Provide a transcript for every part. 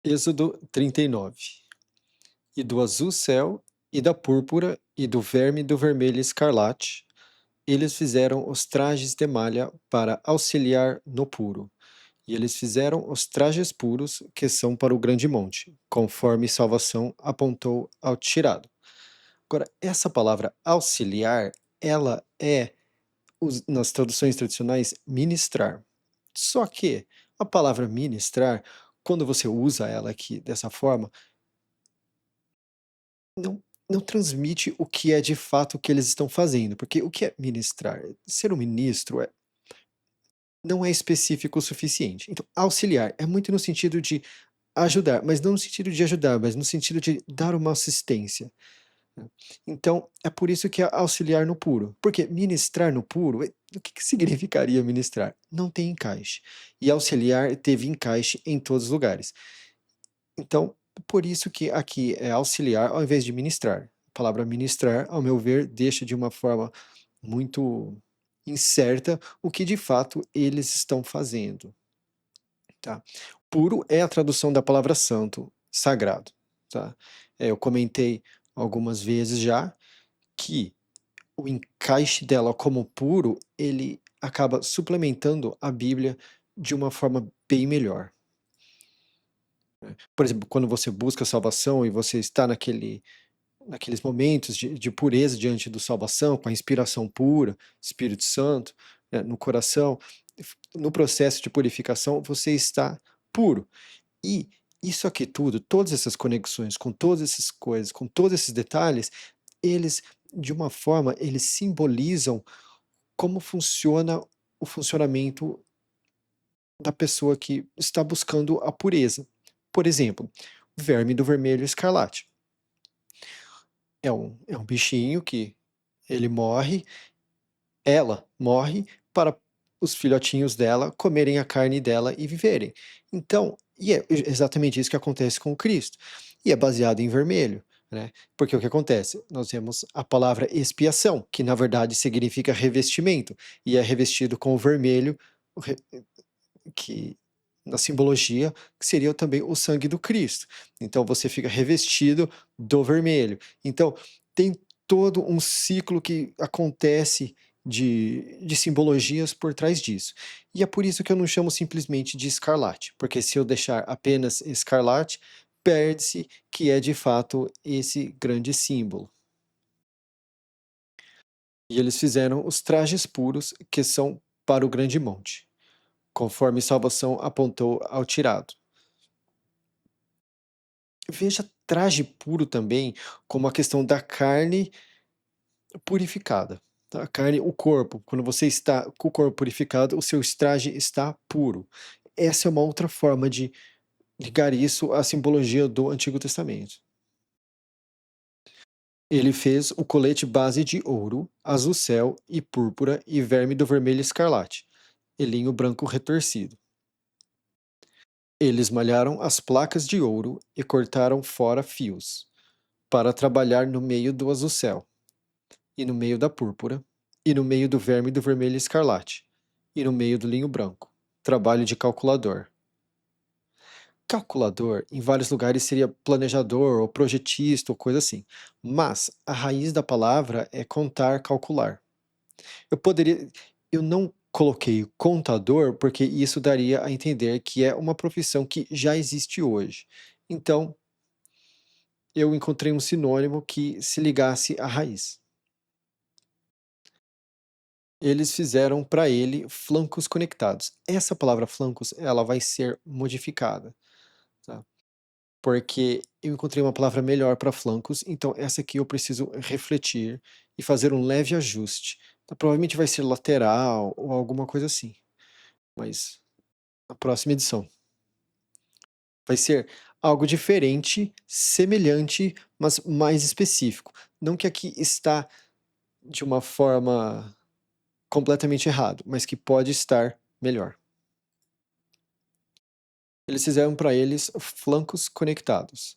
Êxodo 39. E do azul céu, e da púrpura, e do verme do vermelho escarlate, eles fizeram os trajes de malha para auxiliar no puro. E eles fizeram os trajes puros, que são para o grande monte, conforme salvação apontou ao tirado. Agora, essa palavra auxiliar, ela é, nas traduções tradicionais, ministrar. Só que a palavra ministrar, quando você usa ela aqui dessa forma, não transmite o que é de fato o que eles estão fazendo, porque o que é ministrar? Ser um ministro não é específico o suficiente. Então, auxiliar é muito no sentido de ajudar, mas não no sentido de ajudar, mas no sentido de dar uma assistência, né. Então, é por isso que é auxiliar no puro, porque ministrar no puro, o que que significaria ministrar? Não tem encaixe, e auxiliar teve encaixe em todos os lugares. Então, por isso que aqui é auxiliar ao invés de ministrar. A palavra ministrar, ao meu ver, deixa de uma forma muito incerta o que de fato eles estão fazendo, tá? Puro é a tradução da palavra santo, sagrado, tá? Eu comentei algumas vezes já que o encaixe dela como puro, ele acaba suplementando a Bíblia de uma forma bem melhor. Por exemplo, quando você busca salvação e você está naqueles momentos de pureza diante do salvação, com a inspiração pura, Espírito Santo, né, no coração, no processo de purificação, você está puro. E isso aqui tudo, todas essas conexões, com todas essas coisas, com todos esses detalhes, eles, de uma forma, eles simbolizam como funciona o funcionamento da pessoa que está buscando a pureza. Por exemplo, o verme do vermelho escarlate. É um bichinho que ele morre, ela morre para os filhotinhos dela comerem a carne dela e viverem. Então, e é exatamente isso que acontece com o Cristo. E é baseado em vermelho, né? Porque o que acontece? Nós temos a palavra expiação, que na verdade significa revestimento, e é revestido com o vermelho, que na simbologia que seria também o sangue do Cristo. Então você fica revestido do vermelho. Então tem todo um ciclo que acontece de simbologias por trás disso. E é por isso que eu não chamo simplesmente de escarlate, porque se eu deixar apenas escarlate, perde-se que é de fato esse grande símbolo. E eles fizeram os trajes puros que são para o grande monte, conforme salvação apontou ao tirado. Veja traje puro também como a questão da carne purificada, tá? A carne, o corpo, quando você está com o corpo purificado, o seu traje está puro. Essa é uma outra forma de ligar isso à simbologia do Antigo Testamento. Ele fez o colete base de ouro, azul céu e púrpura e verme do vermelho escarlate, e linho branco retorcido. Eles malharam as placas de ouro e cortaram fora fios, para trabalhar no meio do azul céu, e no meio da púrpura, e no meio do verme do vermelho escarlate, e no meio do linho branco. Trabalho de calculador. Calculador, em vários lugares, seria planejador, ou projetista, ou coisa assim. Mas a raiz da palavra é contar, calcular. Eu poderia. Eu não coloquei contador, porque isso daria a entender que é uma profissão que já existe hoje. Então, eu encontrei um sinônimo que se ligasse à raiz. Eles fizeram para ele flancos conectados. Essa palavra flancos, ela vai ser modificada, tá? Porque eu encontrei uma palavra melhor para flancos, então essa aqui eu preciso refletir e fazer um leve ajuste. Então, provavelmente vai ser lateral ou alguma coisa assim, mas na próxima edição. Vai ser algo diferente, semelhante, mas mais específico. Não que aqui está de uma forma completamente errado, mas que pode estar melhor. Eles fizeram para eles flancos conectados.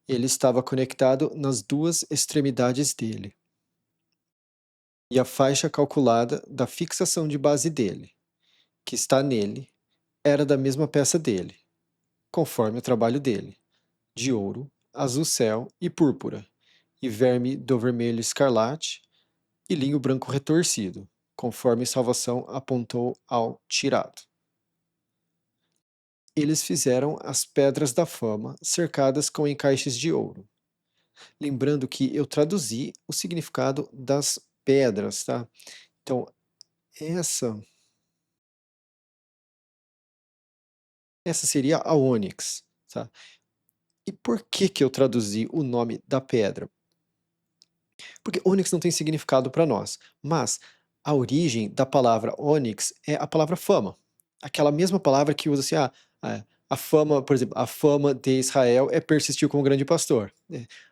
Ele estava conectado nas duas extremidades dele. E a faixa calculada da fixação de base dele, que está nele, era da mesma peça dele. conforme o trabalho dele, de ouro, azul céu e púrpura, e verme do vermelho escarlate, e linho branco retorcido, conforme salvação apontou ao tirado. Eles fizeram as pedras da fama, cercadas com encaixes de ouro. Lembrando que eu traduzi o significado das pedras, tá? Então, essa, essa seria a ônix, tá? E por que que eu traduzi o nome da pedra? Porque ônix não tem significado para nós, mas a origem da palavra ônix é a palavra fama. Aquela mesma palavra que usa assim, a fama, por exemplo, a fama de Israel é persistir como grande pastor.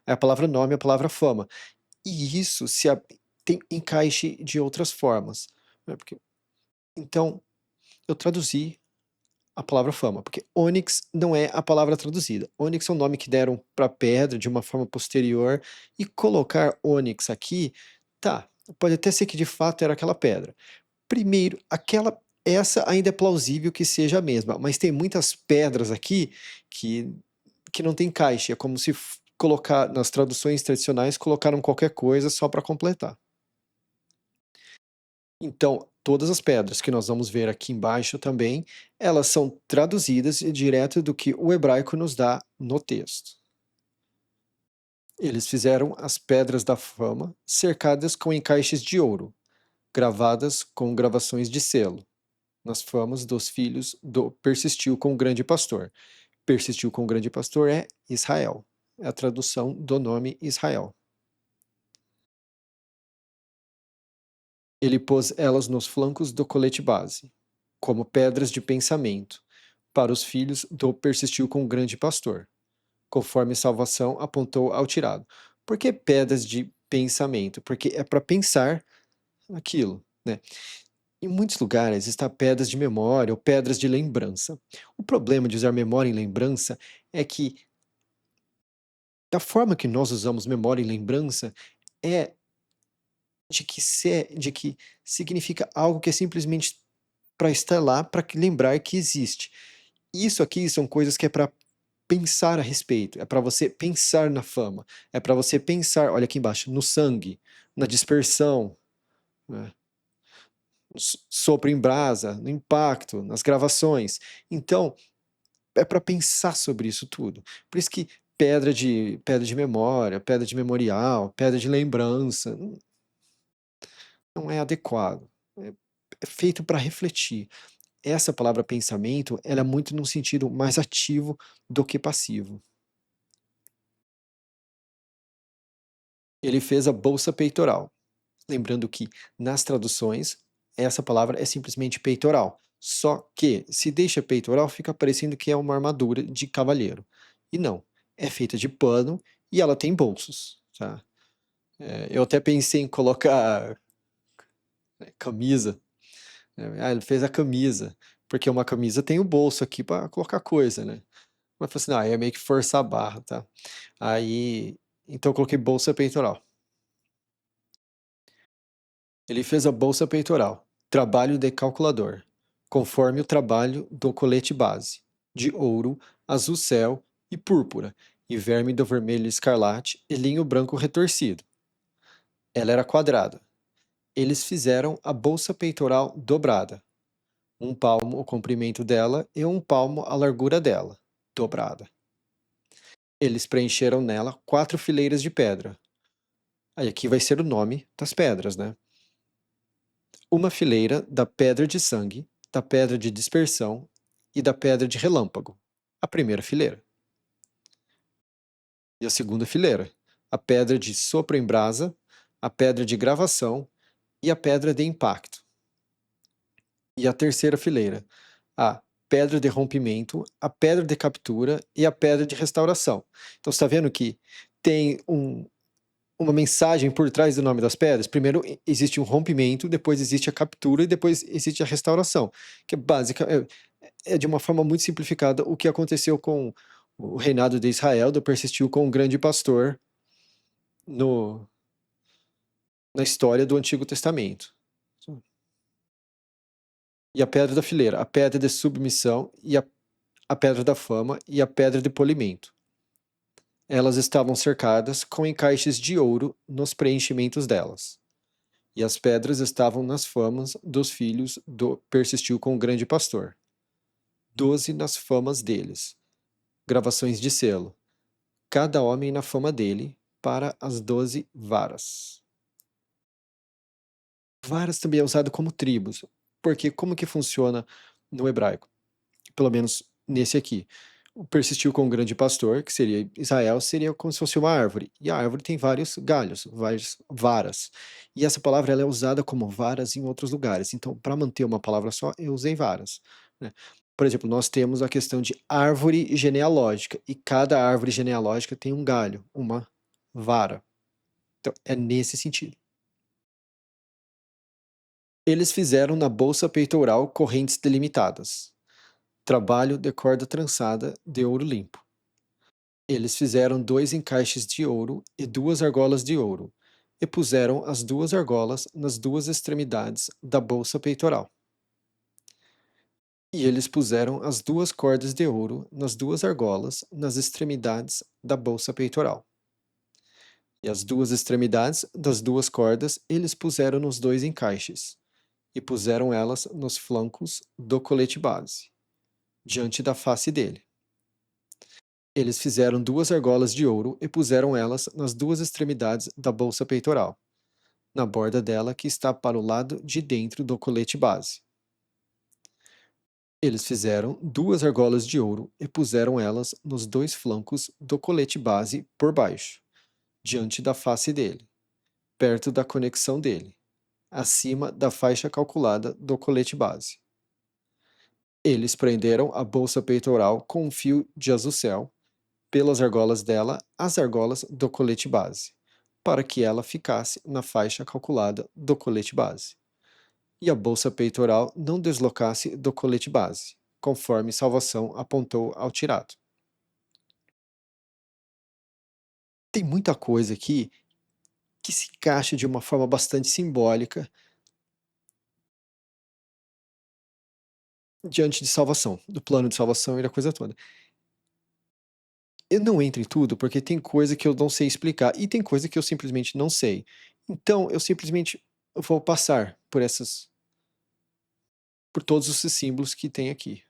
É a palavra nome, a palavra fama. E isso tem encaixe de outras formas. Né? Então, eu traduzi a palavra fama, porque ônix não é a palavra traduzida. Ônix é um nome que deram para pedra de uma forma posterior, e colocar ônix aqui, tá, pode até ser que de fato era aquela pedra. Primeiro, essa ainda é plausível que seja a mesma, mas tem muitas pedras aqui que, que não tem encaixe, é como se colocar nas traduções tradicionais colocaram qualquer coisa só para completar. Então, todas as pedras que nós vamos ver aqui embaixo também, elas são traduzidas direto do que o hebraico nos dá no texto. Eles fizeram as pedras da fama, cercadas com encaixes de ouro, gravadas com gravações de selo, nas famas dos filhos do persistiu com o grande pastor. Persistiu com o grande pastor é Israel. É a tradução do nome Israel. Ele pôs elas nos flancos do colete base, como pedras de pensamento, para os filhos do persistiu com o grande pastor, conforme salvação apontou ao tirado. Por que pedras de pensamento? Porque é para pensar aquilo, né? Em muitos lugares está pedras de memória ou pedras de lembrança. O problema de usar memória e lembrança é que, da forma que nós usamos memória e lembrança, é de que significa algo que é simplesmente para estar lá, para lembrar que existe. Isso aqui são coisas que é para pensar a respeito, é para você pensar na fama, é para você pensar, olha aqui embaixo, no sangue, na dispersão, né? No sopro em brasa, no impacto, nas gravações. Então, é para pensar sobre isso tudo. Por isso que pedra de memória, pedra de memorial, pedra de lembrança, não é adequado. É, é feito para refletir. Essa palavra pensamento, ela é muito num sentido mais ativo do que passivo. Ele fez a bolsa peitoral. Lembrando que nas traduções, essa palavra é simplesmente peitoral. Só que se deixa peitoral, fica parecendo que é uma armadura de cavalheiro. E não, é feita de pano e ela tem bolsos. Tá? Eu até pensei em colocar camisa. Ele fez a camisa, porque uma camisa tem o bolso aqui para colocar coisa, né? Mas eu falei assim, não, aí é meio que forçar a barra, tá? Aí, então eu coloquei bolsa peitoral. Ele fez a bolsa peitoral, trabalho de calculador, conforme o trabalho do colete base, de ouro, azul céu e púrpura, e verme do vermelho escarlate e linho branco retorcido. Ela era quadrada. Eles fizeram a bolsa peitoral dobrada, um palmo o comprimento dela e um palmo a largura dela, dobrada. Eles preencheram nela 4 fileiras de pedra. Aí aqui vai ser o nome das pedras, né? Uma fileira da pedra de sangue, da pedra de dispersão e da pedra de relâmpago. A primeira fileira. E a segunda fileira. A pedra de sopro em brasa, a pedra de gravação e a pedra de impacto. E a terceira fileira. A pedra de rompimento, a pedra de captura e a pedra de restauração. Então você está vendo que tem uma mensagem por trás do nome das pedras. Primeiro existe um rompimento, depois existe a captura e depois existe a restauração, que é básica, é de uma forma muito simplificada o que aconteceu com o reinado de Israel, do persistiu com o grande pastor no, na história do Antigo Testamento. E a pedra da fileira, a pedra de submissão e a a pedra da fama e a pedra de polimento. Elas estavam cercadas com encaixes de ouro nos preenchimentos delas. E as pedras estavam nas famas dos filhos do persistiu com o grande pastor. 12 nas famas deles. Gravações de selo. Cada homem na fama dele, para as 12 varas. Varas também é usado como tribos, porque como que funciona no hebraico? Pelo menos nesse aqui. O persistiu com o grande pastor, que seria Israel, seria como se fosse uma árvore. E a árvore tem vários galhos, várias varas. E essa palavra ela é usada como varas em outros lugares. Então, para manter uma palavra só, eu usei varas, né? Por exemplo, nós temos a questão de árvore genealógica. E cada árvore genealógica tem um galho, uma vara. Então, é nesse sentido. Eles fizeram na bolsa peitoral correntes delimitadas. Trabalho de corda trançada de ouro limpo. Eles fizeram 2 encaixes de ouro e 2 argolas de ouro, e puseram as 2 argolas nas 2 extremidades da bolsa peitoral. E eles puseram as 2 cordas de ouro nas 2 argolas nas extremidades da bolsa peitoral. E as 2 extremidades das 2 cordas eles puseram nos 2 encaixes, e puseram elas nos flancos do colete base, diante da face dele. Eles fizeram 2 argolas de ouro e puseram elas nas 2 extremidades da bolsa peitoral, na borda dela que está para o lado de dentro do colete base. Eles fizeram 2 argolas de ouro e puseram elas nos 2 flancos do colete base por baixo, diante da face dele, perto da conexão dele, acima da faixa calculada do colete base. Eles prenderam a bolsa peitoral com um fio de azucel pelas argolas dela as argolas do colete base, para que ela ficasse na faixa calculada do colete base, e a bolsa peitoral não deslocasse do colete base, conforme Salvação apontou ao tirado. Tem muita coisa aqui que se encaixa de uma forma bastante simbólica diante de salvação, do plano de salvação e da coisa toda. Eu não entro em tudo porque tem coisa que eu não sei explicar e tem coisa que eu simplesmente não sei. Então eu simplesmente vou passar por todos esses símbolos que tem aqui.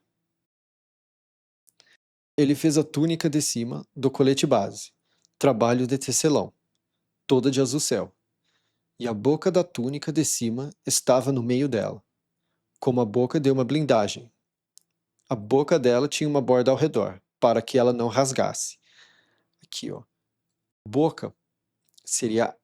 Ele fez a túnica de cima do colete base, trabalho de tecelão, toda de azucel, e a boca da túnica de cima estava no meio dela, como a boca de uma blindagem. A boca dela tinha uma borda ao redor, para que ela não rasgasse. Aqui, ó. Boca seria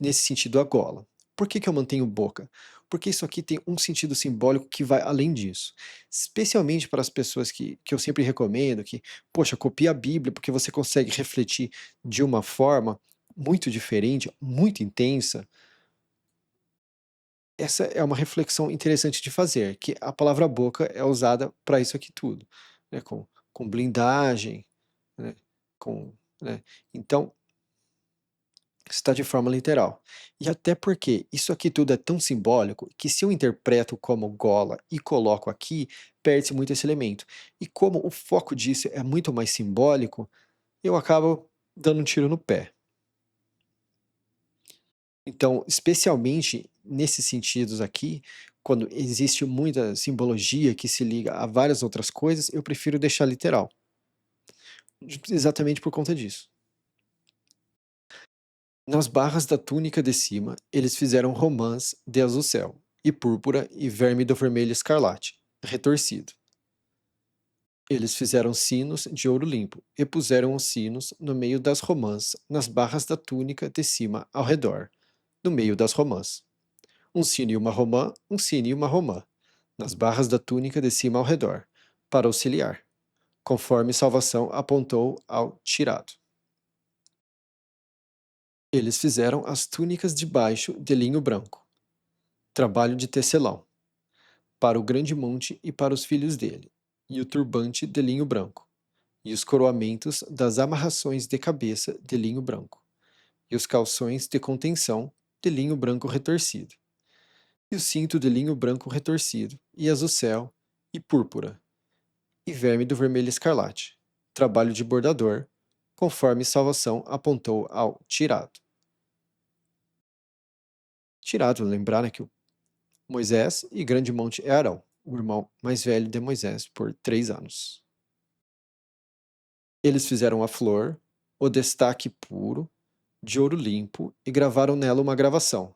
nesse sentido a gola. Por que que eu mantenho boca? Porque isso aqui tem um sentido simbólico que vai além disso. Especialmente para as pessoas que eu sempre recomendo, que, poxa, copia a Bíblia porque você consegue refletir de uma forma muito diferente, muito intensa. Essa é uma reflexão interessante de fazer, que a palavra boca é usada para isso aqui tudo, né? Com blindagem, né? Com, né? Então, está de forma literal. E até porque isso aqui tudo é tão simbólico que se eu interpreto como gola e coloco aqui, perde-se muito esse elemento. E como o foco disso é muito mais simbólico, eu acabo dando um tiro no pé. Então, especialmente nesses sentidos aqui, quando existe muita simbologia que se liga a várias outras coisas, eu prefiro deixar literal. Exatamente por conta disso. Nas barras da túnica de cima, eles fizeram romãs de azucel, e púrpura e verme do vermelho escarlate, retorcido. Eles fizeram sinos de ouro limpo, e puseram os sinos no meio das romãs, nas barras da túnica de cima ao redor, no meio das romãs. Um sino e uma romã, um sino e uma romã, nas barras da túnica de cima ao redor, para auxiliar, conforme Salvação apontou ao tirado. Eles fizeram as túnicas de baixo de linho branco, trabalho de tecelão, para o grande monte e para os filhos dele, e o turbante de linho branco, e os coroamentos das amarrações de cabeça de linho branco, e os calções de contenção de linho branco retorcido, e o cinto de linho branco retorcido, e azucel, e púrpura, e verme do vermelho escarlate, trabalho de bordador, conforme salvação apontou ao tirado. Tirado, lembrar, né, que o Moisés e grande monte é Arão, o irmão mais velho de Moisés, por 3 anos. Eles fizeram a flor, o destaque puro, de ouro limpo, e gravaram nela uma gravação,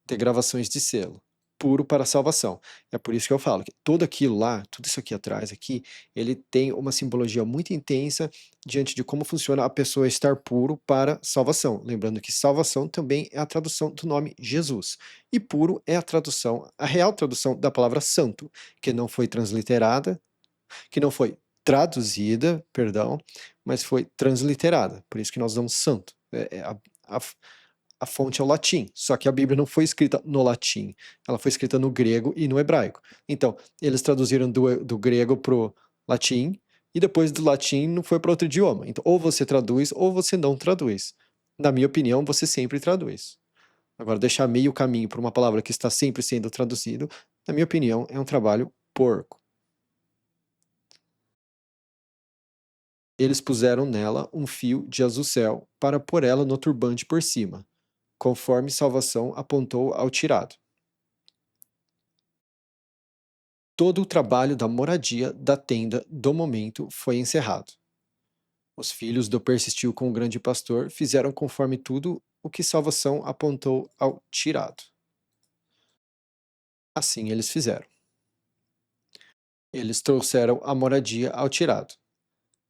de gravações de selo, puro para a salvação. É por isso que eu falo que tudo aquilo lá, tudo isso aqui atrás, aqui, ele tem uma simbologia muito intensa diante de como funciona a pessoa estar puro para salvação. Lembrando que salvação também é a tradução do nome Jesus. E puro é a tradução, a real tradução da palavra santo, que não foi transliterada, que não foi traduzida, perdão, mas foi transliterada. Por isso que nós damos santo. A, a fonte é o latim, só que a Bíblia não foi escrita no latim, ela foi escrita no grego e no hebraico. Então, eles traduziram do grego para o latim, e depois do latim não foi para outro idioma. Então, ou você traduz ou você não traduz. Na minha opinião, você sempre traduz. Agora, deixar meio caminho para uma palavra que está sempre sendo traduzido, na minha opinião, é um trabalho porco. Eles puseram nela um fio de azucel para pôr ela no turbante por cima, conforme salvação apontou ao tirado. Todo o trabalho da moradia da tenda do momento foi encerrado. Os filhos do persistiu com o grande pastor fizeram conforme tudo o que salvação apontou ao tirado. Assim eles fizeram. Eles trouxeram a moradia ao tirado,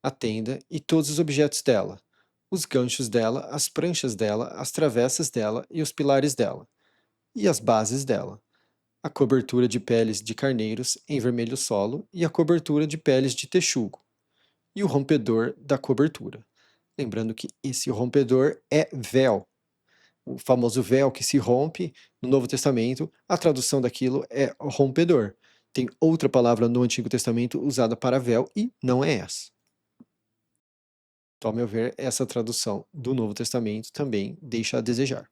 a tenda e todos os objetos dela, os ganchos dela, as pranchas dela, as travessas dela e os pilares dela, e as bases dela, a cobertura de peles de carneiros em vermelho solo e a cobertura de peles de texugo, e o rompedor da cobertura. Lembrando que esse rompedor é véu, o famoso véu que se rompe no Novo Testamento, a tradução daquilo é rompedor. Tem outra palavra no Antigo Testamento usada para véu e não é essa. Então, ao meu ver, essa tradução do Novo Testamento também deixa a desejar.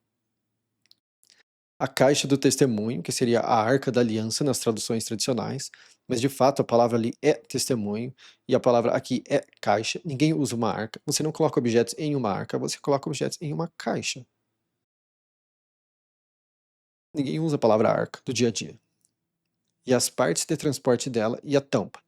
A caixa do testemunho, que seria a arca da aliança nas traduções tradicionais, mas de fato a palavra ali é testemunho e a palavra aqui é caixa. Ninguém usa uma arca. Você não coloca objetos em uma arca, você coloca objetos em uma caixa. Ninguém usa a palavra arca do dia a dia. E as partes de transporte dela e a tampa.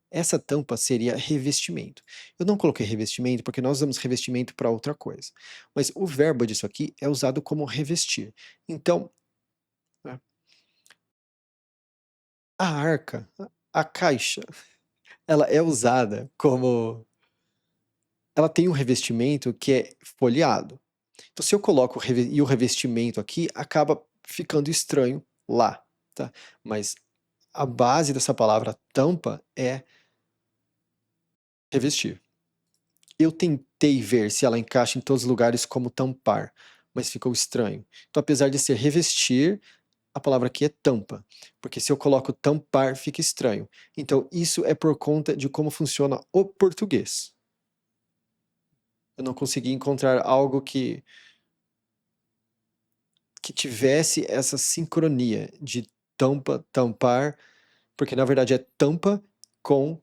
Essa tampa seria revestimento. Eu não coloquei revestimento porque nós usamos revestimento para outra coisa. Mas o verbo disso aqui é usado como revestir. Então, né, a arca, a caixa, ela é usada como. Ela tem um revestimento que é folheado. Então, se eu coloco e o revestimento aqui, acaba ficando estranho lá, tá? Mas a base dessa palavra tampa é revestir. Eu tentei ver se ela encaixa em todos os lugares como tampar, mas ficou estranho. Então, apesar de ser revestir, a palavra aqui é tampa, porque se eu coloco tampar, fica estranho. Então, isso é por conta de como funciona o português. Eu não consegui encontrar algo que tivesse essa sincronia de tampa, tampar, porque na verdade é tampa com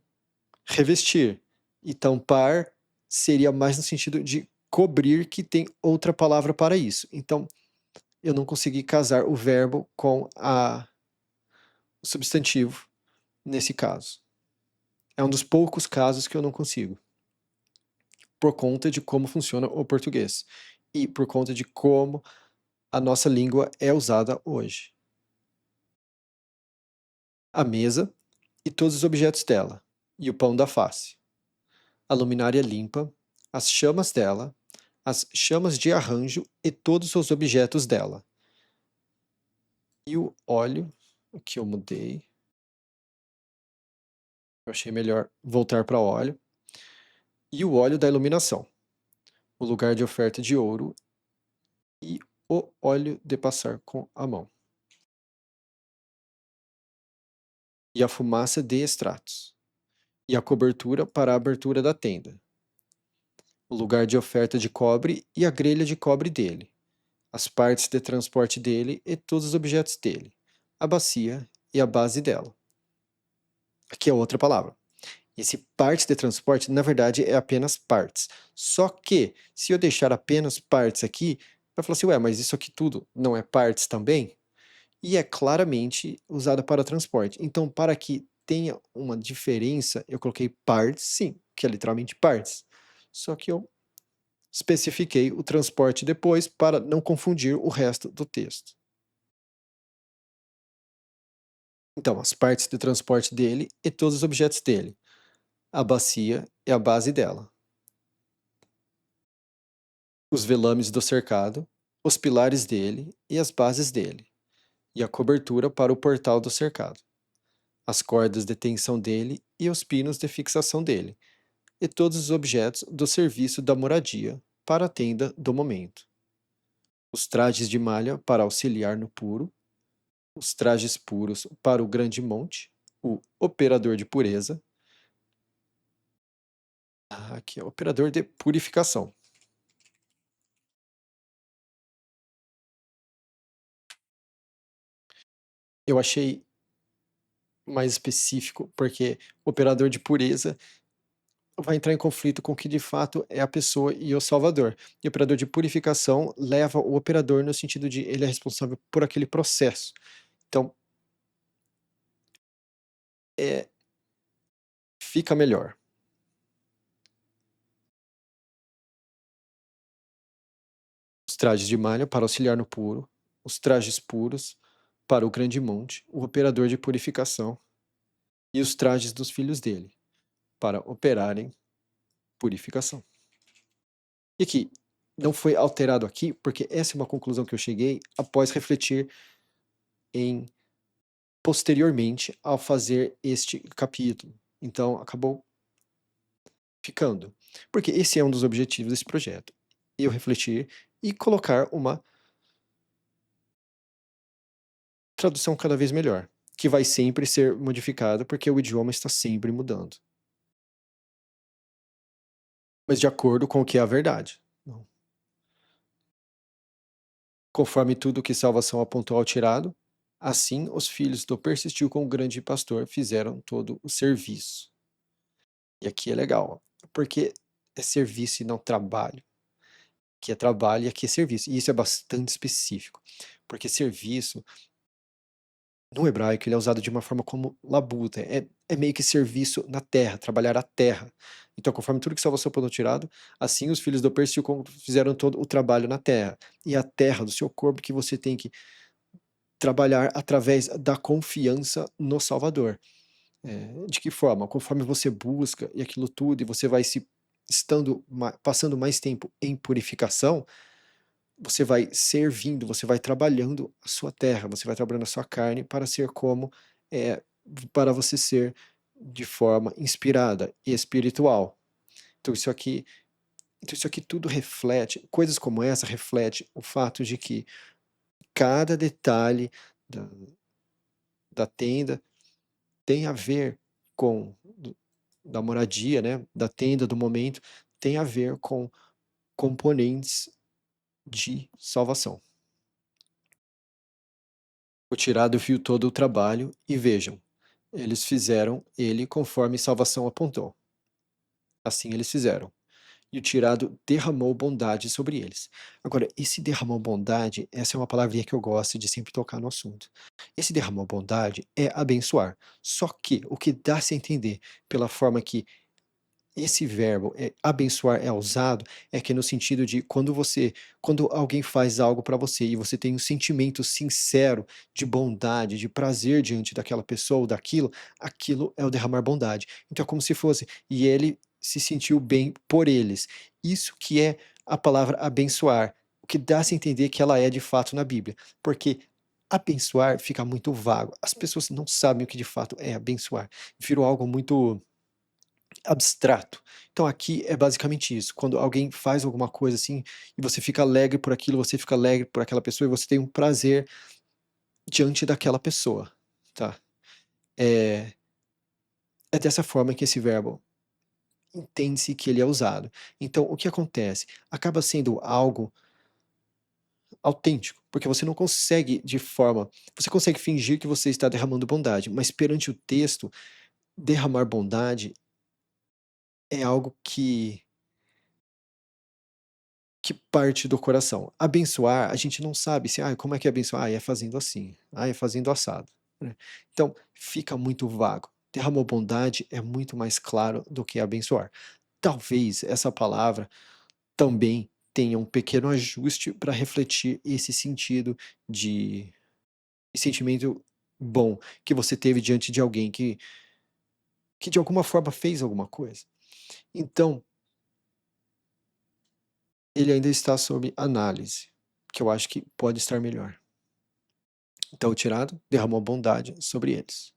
revestir. E tampar seria mais no sentido de cobrir, que tem outra palavra para isso. Então, eu não consegui casar o verbo com o substantivo nesse caso. É um dos poucos casos que eu não consigo, por conta de como funciona o português e por conta de como a nossa língua é usada hoje. A mesa e todos os objetos dela, e o pão da face, a luminária limpa, as chamas dela, as chamas de arranjo e todos os objetos dela. E o óleo, aqui eu mudei, eu achei melhor voltar para óleo. E o óleo da iluminação, o lugar de oferta de ouro e o óleo de passar com a mão. E a fumaça de extratos. E a cobertura para a abertura da tenda. O lugar de oferta de cobre e a grelha de cobre dele. As partes de transporte dele e todos os objetos dele. A bacia e a base dela. Aqui é outra palavra. Esse partes de transporte, na verdade, é apenas partes. Só que, se eu deixar apenas partes aqui, vai falar assim, ué, mas isso aqui tudo não é partes também? E é claramente usada para transporte. Então, para que tenha uma diferença, eu coloquei parts, sim, que é literalmente partes. Só que eu especifiquei o transporte depois para não confundir o resto do texto. Então, as partes de transporte dele e todos os objetos dele. A bacia é a base dela. Os velames do cercado, os pilares dele e as bases dele, e a cobertura para o portal do cercado, as cordas de tensão dele e os pinos de fixação dele, e todos os objetos do serviço da moradia para a tenda do momento. Os trajes de malha para auxiliar no puro, os trajes puros para o grande monte, o operador de pureza, aqui é o operador de purificação. Eu achei mais específico, porque operador de pureza vai entrar em conflito com o que de fato é a pessoa e o salvador. E o operador de purificação leva o operador no sentido de ele é responsável por aquele processo. Então, é, fica melhor. Os trajes de malha para auxiliar no puro, os trajes puros para o grande monte, o operador de purificação, e os trajes dos filhos dele, para operarem purificação. E aqui, não foi alterado aqui, porque essa é uma conclusão que eu cheguei após refletir em posteriormente ao fazer este capítulo. Então, acabou ficando. Porque esse é um dos objetivos desse projeto. Eu refletir e colocar uma tradução cada vez melhor, que vai sempre ser modificada porque o idioma está sempre mudando. Mas de acordo com o que é a verdade. Não. Conforme tudo que salvação apontou ao tirado, assim os filhos do persistiu com o grande pastor fizeram todo o serviço. E aqui é legal, porque é serviço e não trabalho. Que é trabalho e aqui é serviço. E isso é bastante específico, porque serviço, no hebraico, ele é usado de uma forma como labuta, é meio que serviço na terra, trabalhar a terra. Então, conforme tudo que salvação pôde tirado, assim os filhos do Perseu fizeram todo o trabalho na terra. E a terra do seu corpo que você tem que trabalhar através da confiança no Salvador. De que forma? Conforme você busca e aquilo tudo, e você vai se estando passando mais tempo em purificação, você vai servindo, você vai trabalhando a sua terra, você vai trabalhando a sua carne para ser como, é, para você ser de forma inspirada e espiritual. Então isso aqui tudo reflete, coisas como essa reflete o fato de que cada detalhe da, da tenda tem a ver com da moradia, né, da tenda do momento, tem a ver com componentes de salvação. O tirado viu todo o trabalho e vejam, eles fizeram ele conforme salvação apontou. Assim eles fizeram. E o tirado derramou bondade sobre eles. Agora, esse derramou bondade, essa é uma palavrinha que eu gosto de sempre tocar no assunto. Esse derramou bondade é abençoar. Só que o que dá-se a entender pela forma que esse verbo abençoar é usado é que no sentido de quando alguém faz algo para você e você tem um sentimento sincero de bondade, de prazer diante daquela pessoa ou daquilo, aquilo é o derramar bondade. Então é como se fosse, e ele se sentiu bem por eles. Isso que é a palavra abençoar, o que dá-se a entender que ela é de fato na Bíblia, porque abençoar fica muito vago. As pessoas não sabem o que de fato é abençoar. Virou algo muito abstrato. Então aqui é basicamente isso, quando alguém faz alguma coisa assim, e você fica alegre por aquilo, você fica alegre por aquela pessoa e você tem um prazer diante daquela pessoa, tá. É é dessa forma que esse verbo entende-se que ele é usado. Então o que acontece? Acaba sendo algo autêntico, porque você não consegue de forma você consegue fingir que você está derramando bondade, mas perante o texto, derramar bondade é algo que parte do coração. Abençoar, a gente não sabe se, como é que é abençoar? É fazendo assim, é fazendo assado, né. Então, fica muito vago. Derramou bondade é muito mais claro do que abençoar. Talvez essa palavra também tenha um pequeno ajuste para refletir esse sentido de sentimento bom que você teve diante de alguém que de alguma forma fez alguma coisa. Então, ele ainda está sob análise, que eu acho que pode estar melhor. Então o tirado derramou bondade sobre eles.